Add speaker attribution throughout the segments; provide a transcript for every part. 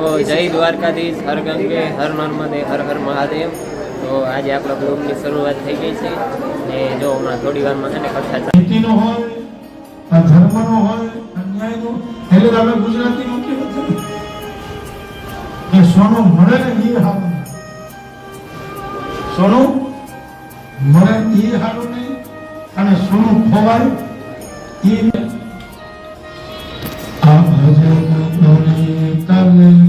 Speaker 1: જય દ્વારકાધીશ, હર ગંગે, હર નર્મદે, હર હર મહાદેવ. તો આજે આપણા બ્લોગની શરૂઆત થઈ ગઈ છે ને જો હમણાં થોડી વારમાં છે ને કથા
Speaker 2: નીતિનો હોય, આ ધર્મનો હોય, અન્યાયનો, એટલે આપણે ગુજરાતીમાં કહેવત છે કે સોનું મળે ને એ હારું, સોનું મળે એ હારું નહીં, અને સોનું ખોવાય એ આ ભજન ડોલી તલમાં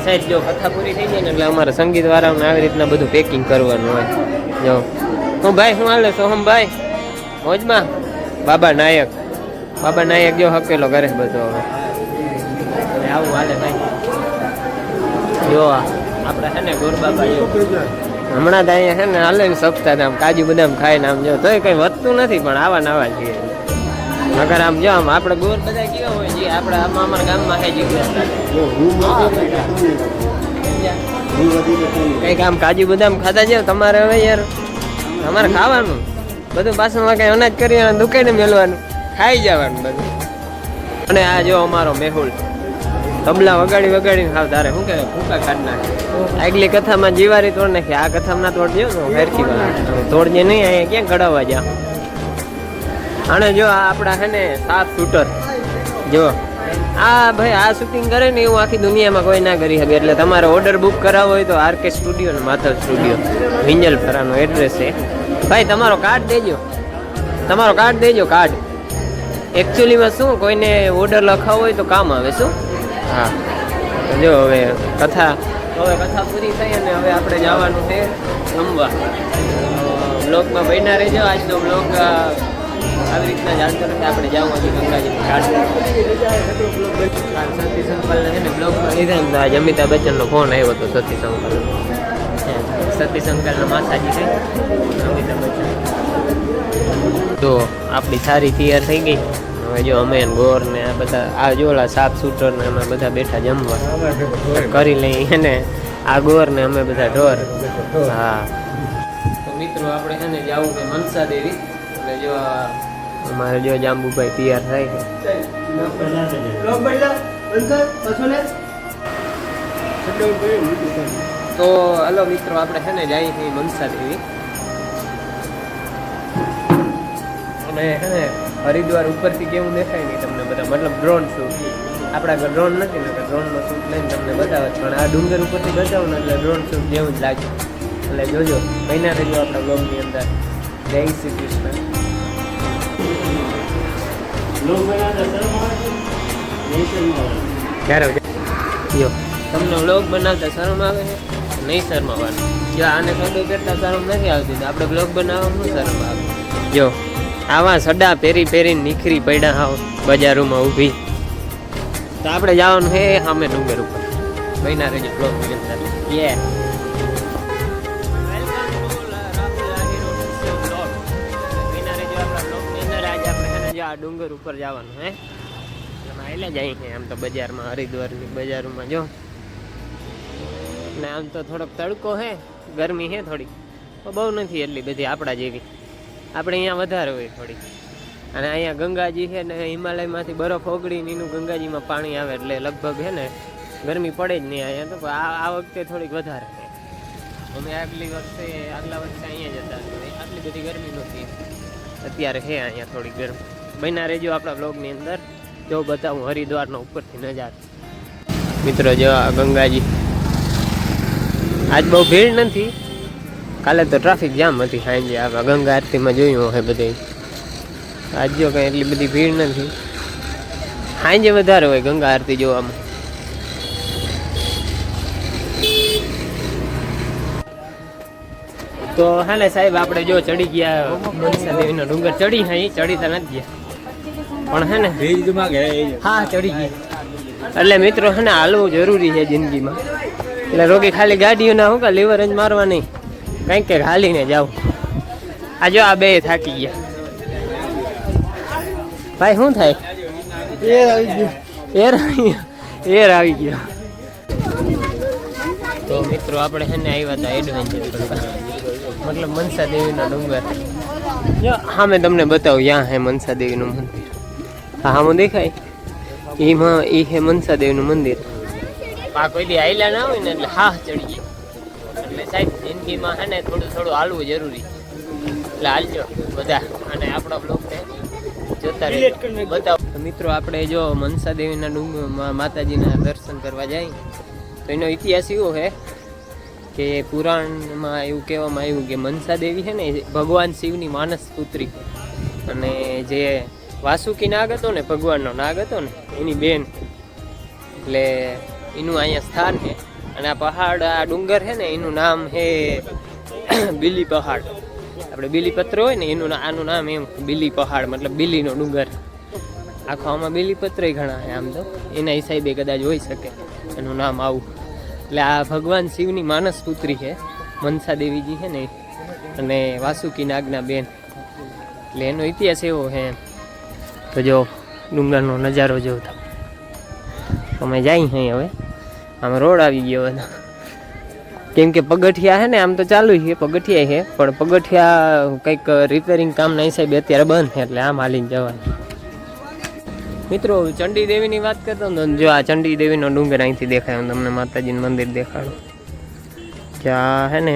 Speaker 1: સાહેબ જો કથા પૂરી થઈ જાય ને એટલે અમારે સંગીત વાળાઓને આવી રીતના બધું પેકિંગ કરવાનું હોય. જો હું ભાઈ શું હાલે સોહમભાઈ મોજમાં? બાબા નાયક જો હકેલો કરે બધો હવે આવું હાલે ભાઈ. જો આપણે છે ને ગોરબાબા જો હમણાં તો અહીંયા છે ને હાલે ને સપ્તાહ આમ કાજુ બદામ ખાઈને આમ જો તોય કઈ વધતું નથી, પણ આવા ને આવા છીએ. અગર આમ જો આમ આપણે ગોર બધા કેવા હોય છે આપણે આમાં અમારા ગામમાં કઈ કઈક આમ કાજુ બદામ ખાતા જાવ તમારે હવે યાર તમારે ખાવાનું બધું પાછળમાં કઈ અનાજ કરી દુકાને મેળવાનું ખાઈ જવાનું બધું. અને આ જો અમારો મેહુલ તબલા વગાડીને ખાવ તારે શું કહેવાય ભૂકા કાઢ નાખે. આગલી કથામાં જીવારી તોડ નાખી, આ કથામાં ના તોડજો ફેરકી તોડજે નહીં, અહીંયા ક્યાં ઘડાવવા જા. અને જો આ આપણા છે ને સાફ શૂટર જો આ ભાઈ આ શૂટિંગ કરે ને એવું આખી દુનિયામાં કોઈ ના કરી શકે. એટલે તમારે ઓર્ડર બુક કરાવવો હોય તો આરકે સ્ટુડિયો ને માધવ સ્ટુડિયો વિંજલપરાનો એડ્રેસ છે ભાઈ. તમારો કાર્ડ દેજો કાર્ડ. એકચ્યુઅલીમાં શું કોઈને ઓર્ડર લખાવો હોય તો કામ આવે શું. હા જો હવે કથા પૂરી થઈ અને હવે આપણે જવાનું છે જમવા. બ્લોગમાં બન્યા રહેજો. આજનો બ્લોગ આવી રીતના જાણતો નથી. આપણે જાવ હજી ગંગાજી સતી સંકલને છે ને બ્લોગમાં લીધા ને આજ અમિતાભ બચ્ચનનો ફોન આવ્યો હતો. સતી સંકલના માતાજી છે અમિતાભ બચ્ચન. તો આપણી સારી તૈયાર થઈ ગઈ. હવે જો અમે ગોર ને આ બધા આ જોલા સાફ શૂટર ને અમે બધા બેઠા જમવા કરી લઈએ ને આ ગોર ને અમે બધા ઢોર. હા તો મિત્રો આપણે છે ને જવું છે મનસા દેવી. એટલે જો અમારે જો જાંબુભાઈ તૈયાર થાય છે. તો હલો મિત્રો આપણે છે ને જઈએ છીએ મનસા દેવી. અને છે ને હરિદ્વાર ઉપરથી કેવું દેખાય નહીં તમને બધા, મતલબ ડ્રોન શૂટ. આપણા ઘર ડ્રોન નથી ને ડ્રોનનો શૂટ લઈને તમને બતાવે, પણ આ ડુંગર ઉપરથી બતાવો ને એટલે ડ્રોન શૂટ જેવું જ લાગે. એટલે જોજો મહિના રહેજો આપણા બ્લોગની અંદર. જય શ્રી કૃષ્ણ. ક્યારે જો તમને વ્લોગ બનાવતા શરમ આવે છે? નહીં શરમાવાનું. જો આને થોડું કરતા શરમ નથી આવતી તો આપણે બ્લોગ બનાવવામાં શરમ આવે. જો આવા સડા પહેરી પહેરીને નીખરી પડ્યા હાવ બજારોમાં ઊભી. તો આપણે જવાનું હે સામે ડુંગર ઉપર. બન્યા રહેજો બ્લોગની અંદર. યે આ ડુંગર ઉપર જવાનું હે એટલે જાય છે આમ તો બજારમાં હરિદ્વારની બજારોમાં જો ને આમ તો થોડોક તડકો હે ગરમી હે થોડી બહુ નથી એટલી બધી આપણા જેવી. આપણે અહીંયા વધારે હોય થોડી. અને અહીંયા ગંગાજી છે ને હિમાલયમાંથી બરફ ઓગળીને એનું ગંગાજીમાં પાણી આવે એટલે લગભગ છે ને ગરમી પડે જ નહીં અહીંયા. તો આ વખતે થોડીક વધારે છે. અમે આગલા વર્ષે અહીંયા જ હતા આટલી બધી ગરમી નહોતી. અત્યારે છે અહીંયા થોડીક ગરમી. બન્યા રહેજો આપણા બ્લોગની અંદર. જો બતાવું હરિદ્વારનો ઉપરથી નજારો. મિત્રો જો આ ગંગાજી આજ બહુ ભીડ નથી. કાલે તો ટ્રાફિક જામ હતી સાંજે આપણે ગંગા આરતીમાં જોયું હોય બધે. આજ જો કંઈ એટલી બધી ભીડ નથી. સાંજે વધારે હોય ગંગા આરતી જોવામાં. તો હા ને સાહેબ આપણે જો ચડી ગયા મનસા દેવીનો ડુંગર. ચડી હા ચડી તો નથી ગયા પણ હે ને હા ચડી ગયા. એટલે મિત્રો હે ને હાલવું જરૂરી છે જિંદગીમાં. એટલે રોગી ખાલી ગાડીઓના શું કા લીવરેજ મારવા નહીં કંઈક કંઈક હાલીને જાવ. આ જો આ બે થાકી ગયા. ભાઈ શું થાય? એર આવી ગયો. તો મિત્રો આપણે છે ને આવ્યા હતા એડવેન્ચર કરવા, મતલબ મનસા દેવીનો ડુંગર. જો હા મેં તમને બતાવું ત્યાં હે મનસા દેવીનું મંદિર. હા હું દેખાય એમાં એ હે મનસા દેવીનું મંદિર. આ કોઈ દી આયલા ના હોય ને એટલે હા ચડી ગઈ. એટલે સાહેબ જિંદગીમાં હે ને થોડું થોડું હાલવું જરૂરી છે. એટલે હાલજો બધા અને આપણો બ્લોગ જોતા રહે બતાવો. મિત્રો આપણે જો મનસા દેવીના ડુંગર માતાજીના દર્શન કરવા જાય તો એનો ઇતિહાસ એવો છે કે પુરાણમાં એવું કહેવામાં આવ્યું કે મનસા દેવી છે ને ભગવાન શિવની માનસ પુત્રી. અને જે વાસુકી નાગ હતો ને ભગવાનનો નાગ હતો ને એની બેન. એટલે એનું અહીંયા સ્થાન છે. અને આ પહાડ આ ડુંગર છે ને એનું નામ છે બિલી પહાડ. આપણે બીલીપત્ર હોય ને એનું આનું નામ એમ બિલી પહાડ મતલબ બિલીનો ડુંગર. આખો આમાં બીલીપત્ર ઘણા છે આમ તો એના હિસાબે કદાચ હોઈ શકે એનું નામ આવું. એટલે આ ભગવાન શિવની માનસ પુત્રી છે મનસા દેવીજી છે ને અને વાસુકી નાગના બેન. એટલે એનો ઇતિહાસ એવો છે. તો જો ડુંગરનો નજારો જોતા અમે જાય અહીં હવે. આમ રોડ આવી ગયો બધા. કેમ કે પગથિયા છે ને આમ તો ચાલુ છે પગથિયા છે પણ પગથિયા કંઈક રિપેરિંગ કામના હિસાબે અત્યારે બંધ છે એટલે આમ હાલીને જવાનું. મિત્રો ચંડી દેવીની વાત કરતો ને જો આ ચંડી દેવીનો ડુંગર અહીંથી દેખાય. હું તમને માતાજીનું મંદિર દેખાડું. જ્યાં હે ને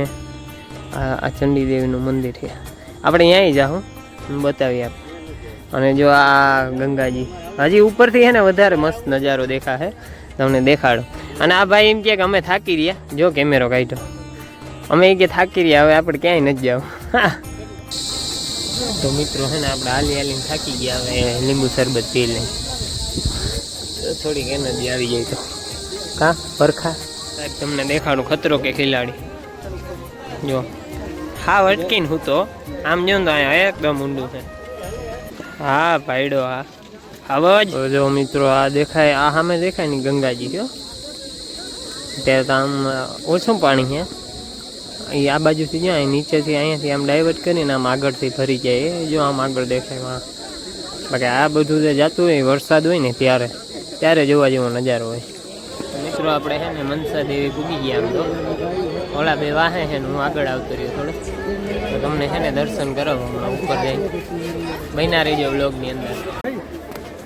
Speaker 1: આ ચંડી દેવીનું મંદિર છે. આપણે અહીંયા જાઉં બતાવીએ આપ. અને જો આ ગંગાજી હજી ઉપરથી છે ને વધારે મસ્ત નજારો દેખાશે તમને દેખાડો. અને આ ભાઈ એમ કે અમે થાકી રહ્યા. જો કેમેરો કાઢ્યો. અમે એ કે થાકી રહ્યા હવે આપણે ક્યાંય નથી જાવ. તો મિત્રો છે ને આપણે હાલી હાલીને થાકી ગયા. હવે લીંબુ શરબત પી લઈએ થોડીક એનર્જી આવી જાય તો. કા પરખા સાહેબ તમને દેખાડું ખતરો કે ખિલાડી. જો હા અટકીને હું તો આમ જો તો અહીંયા એકદમ ઊંડું છે. હા પાડ્યો હા આવાજ. જો મિત્રો આ દેખાય આ સામે દેખાય ને ગંગાજી જો ત્યારે તો આમ ઓછું પાણી છે. એ આ બાજુથી જાય નીચેથી અહીંયાથી આમ ડાયવર્ટ કરીને આમ આગળથી ફરી જાય. જો આમ આગળ દેખાય બાકી આ બધું જે જતું હોય વરસાદ હોય ને ત્યારે જોવા જેવો નજારો હોય. મિત્રો આપણે છે ને મનસા દેવી પૂગી ગયા. આમ તો ઓલા બે વાહે છે ને હું આગળ આવતો રહ્યો થોડો. તો તમને છે ને દર્શન કરાવો હમણાં ઉપર જઈને. બન્યા રહેજો વ્લોગની અંદર.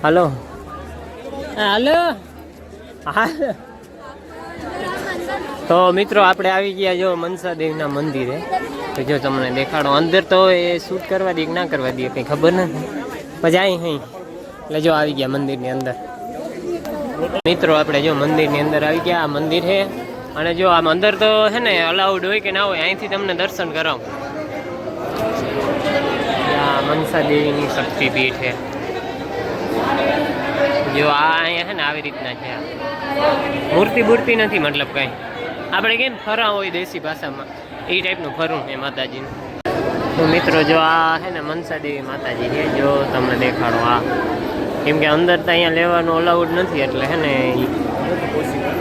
Speaker 1: હાલો હાલો હા. તો મિત્રો આપણે આવી ગયા જો મનસા દેવીના મંદિરે. તો જો તમને દેખાડો અંદર તો એ શૂટ કરવા દે કે ના કરવા દે કંઈ ખબર નથી. પછી અહીં એટલે જો આવી ગયા મંદિરની અંદર. મિત્રો આપણે જો મંદિરની અંદર આવી ગયા. આ મંદિર છે અને જો આમ અંદર તો છે ને અલાઉડ હોય કે ના હોય અહીંથી તમને દર્શન કરાવું. આ મનસા દેવીની શક્તિપીઠ છે. જો આ અહીંયા છે ને આવી રીતના છે. મૂર્તિ નથી મતલબ કંઈ આપણે કેમ ફરા હોય દેશી ભાષામાં એ ટાઈપનું ફરવું છે માતાજીનું. તો મિત્રો જો આ હે ને મનસા દેવી માતાજી છે, જો તમને દેખાડો આ, કેમ કે અંદર તો અહીંયા લેવાનું અલાઉડ નથી એટલે હે ને નથી પોસિબલ.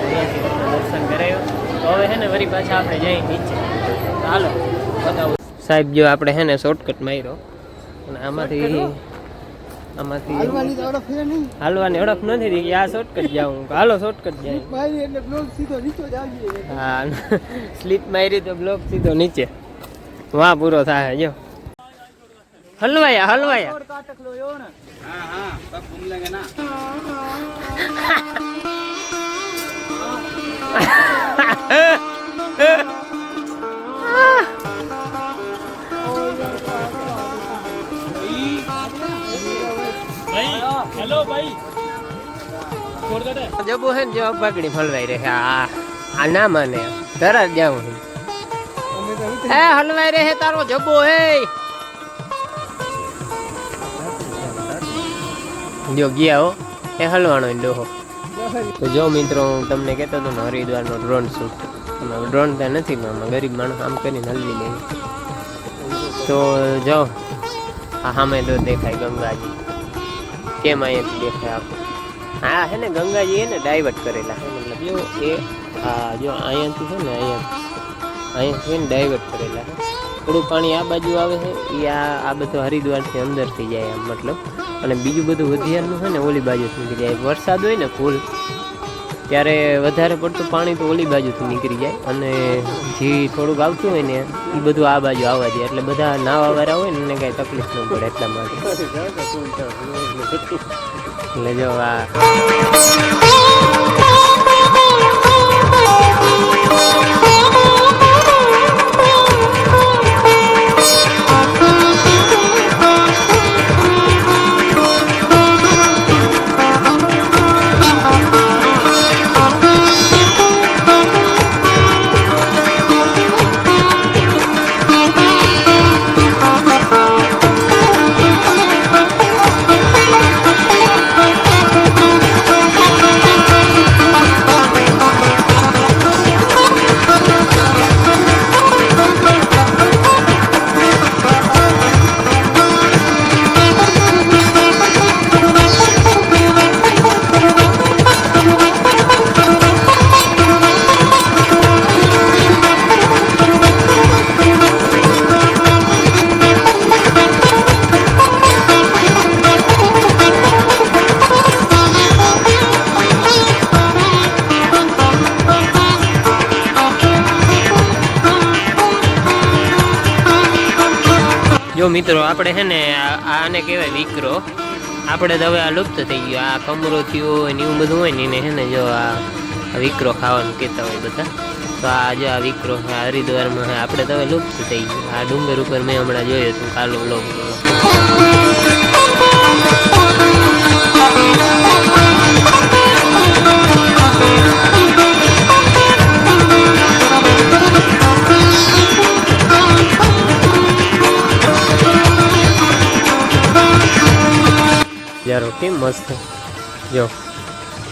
Speaker 1: અહીંયાથી તમને દર્શન કરાયો. તો હવે હે ને વળી પાછા આપણે જઈ નીચે. હાલો બતાવો સાહેબ. જો આપણે હે ને શોર્ટકટ માર્યો અને આમાંથી હાલવાની ઓળખ નથી રહી. આ શોર્ટકટ જાઉં, હાલો શોર્ટકટ જાય. હા સ્લીપ મારી તો બ્લોક સીધો નીચે વાહ પૂરો થાય. જો હલવાયા
Speaker 2: हेलो भाई
Speaker 1: જબો હે ને જો પગડી હલવાઈ રહે. આ ના માને ધરા જાઉં હે હલવાઈ રહે તારો જબો હે. જો ગયા હો એ હલવાનો ડોહો. તો જો મિત્રો હું તમને કહેતો હતો ને હરિદ્વારનો ડ્રોન શૂટ. ડ્રોન ત્યાં નથી પણ ગરીબ માણસ આમ કરીને હલવી લે. તો જો આ સામે તો દેખાય ગંગાજી. કેમ અહીંયાથી દેખાય આખું? હા હે ને ગંગાજી હે ને ડાયવર્ટ કરેલા છે, મતલબ જો એ હા જો અહીંયાથી છે ને અહીંયાથી ને ડાયવર્ટ કરેલા છે. થોડું પાણી આ બાજુ આવે છે એ આ બધું હરિદ્વારથી અંદરથી જાય આમ મતલબ. અને બીજું બધું વધિયારનું છે ને ઓલી બાજુથી નીકળી જાય. વરસાદ હોય ને ફૂલ ત્યારે વધારે પડતું પાણી તો ઓલી બાજુથી નીકળી જાય અને જે થોડુંક આવતું હોય ને એ બધું આ બાજુ આવવા જાય. એટલે બધા નાવાવાળા હોય ને એને કાંઈ તકલીફ ન પડે એટલા માટે. એટલે જો આ જો મિત્રો આપણે હે ને આને કહેવાય વિક્રો. આપણે તો હવે આ લુપ્ત થઈ ગયો. આ કમરો થયો હોય ને એવું બધું હોય ને એને હે ને જો આ વિક્રો ખાવાનું કહેતા હોય બધા. તો આ જો આ વિક્રો હરિદ્વારમાં આપણે તો હવે લુપ્ત થઈ ગયું. આ ડુંગર ઉપર મેં હમણાં જોયો હતું કાલો લોક. યારો કેમ મસ્ત જો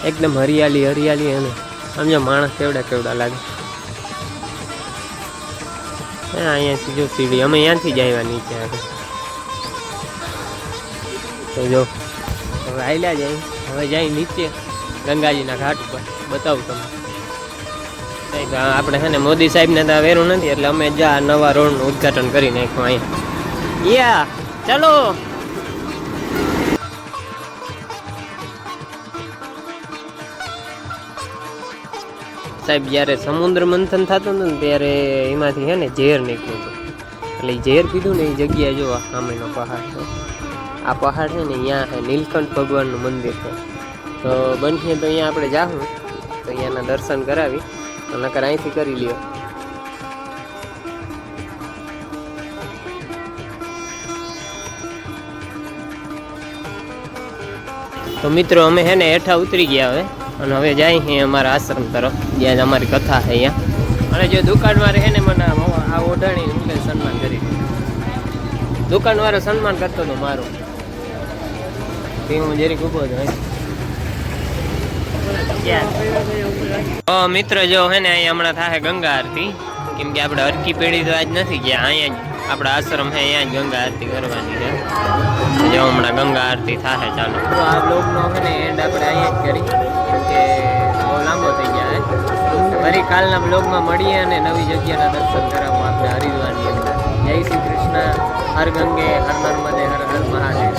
Speaker 1: એકદમ હરિયાળી અને આમ જો માણસ કેવડા લાગે. અહીંયાથી જો સીડી અમે અહીંયાથી જ આવ્યા નીચે આગળ. તો જો હવે આયલા જાય. હવે જાય નીચે ગંગાજીના ઘાટ ઉપર બતાવું તમને. સાહેબ આપણે છે ને મોદી સાહેબને તો વેરું નથી એટલે અમે જા નવા રોડનું ઉદ્ઘાટન કરી નાખ્યું અહીંયા. યા ચાલો સાહેબ. જ્યારે સમુદ્ર મંથન થતું હતું ને ત્યારે એમાંથી છે ને ઝેર નીકળ્યું હતું. એટલે ઝેર પીધું ને એ જગ્યાએ જો સામેનો પહાડ છે. આ પહાડ છે ને અહીંયા છે નીલકંઠ ભગવાનનું મંદિર છે. તો બનીએ તો અહીંયા આપણે જાઉં તો અહીંયાના દર્શન કરાવી નકર અહીંથી કરી લ્યો. તો મિત્રો અમે છે ને હેઠા ઉતરી ગયા હવે અને હવે જાય છે અમારા આશ્રમ તરફ જ્યાં અમારી કથા છે અહીંયા. અને જો દુકાનવાળે છે ને મને આ ઓઢાણી સન્માન કરી. દુકાનવાળો સન્માન કરતો હતો મારું. હું જરીક ઊભો હતો. મિત્ર જો હે ને અહીંયા હમણાં થાય ગંગા આરતી. કેમ કે આપણે હરકી પેઢી તો આજ નથી ગયા. અહીંયા આપણા આશ્રમ છે અહીંયા જ ગંગા આરતી કરવાની છે. જો હમણાં ગંગા આરતી થાય ચાલો. તો આ બ્લોગનો છે ને એન્ડ આપણે અહીંયા જ કરી, કેમ કે બહુ લાંબો થઈ ગયા છે. ફરી કાલના બ્લોગમાં મળીએ અને નવી જગ્યાના દર્શન કરાવવા આપણે હરિદ્વારની અંદર. જય શ્રી કૃષ્ણ. હર ગંગે હર નર્મદે હર હર મહાદેવ.